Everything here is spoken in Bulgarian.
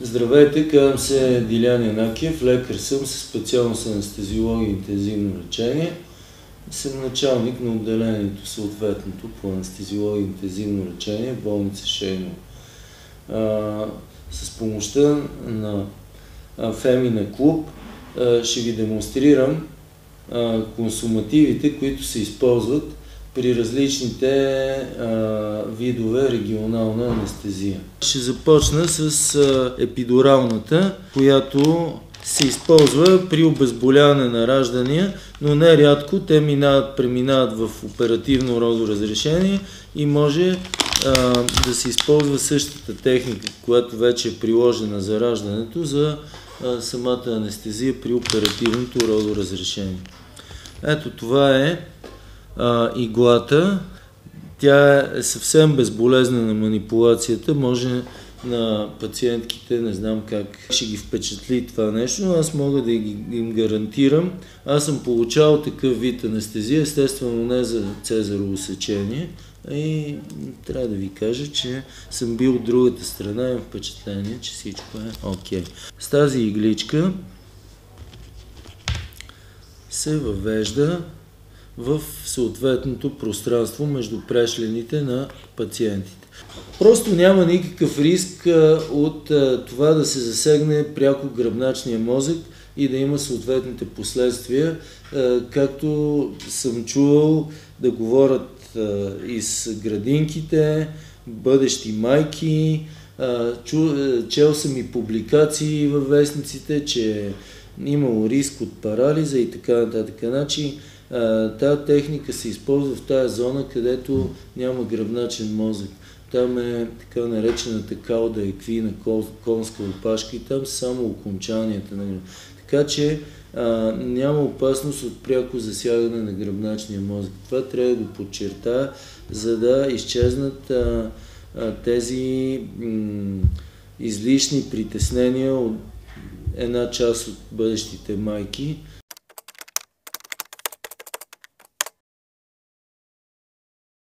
Здравейте, казвам се Дилян Янакиев, лекар съм със специалност анестезиология и интензивно лечение. Съм началник на отделението съответното по анестезиология и интензивно лечение в болница Шейново. С помощта на Фемина клуб ще ви демонстрирам консумативите, които се използват при различните видове регионална анестезия. Ще започна с епидуралната, която се използва при обезболяване на раждания, но нерядко те преминават в оперативно родоразрешение и може да се използва същата техника, която вече е приложена за раждането, за самата анестезия при оперативното родоразрешение. Ето това е иглата. Тя е съвсем безболезнена манипулацията, може на пациентките, не знам как ще ги впечатли това нещо, но аз мога да им гарантирам. Аз съм получавал такъв вид анестезия, естествено не за цезарово сечение, и трябва да ви кажа, че съм бил от другата страна и имам впечатление, че всичко е окей. С тази игличка се въвежда в съответното пространство между прешлените на пациентите. Просто няма никакъв риск от това да се засегне пряко гръбначния мозък и да има съответните последствия, както съм чувал да говорят и с градинките, бъдещи майки, чел съм и публикации във вестниците, че имало риск от парализа и така нататък. Значи, тази техника се използва в тази зона, където няма гръбначен мозък. Там е така наречената кауда еквина, конска опашка, и там са само окончанията. Така че няма опасност от пряко засягане на гръбначния мозък. Това трябва да го подчертая, за да изчезнат тези излишни притеснения от една част от бъдещите майки,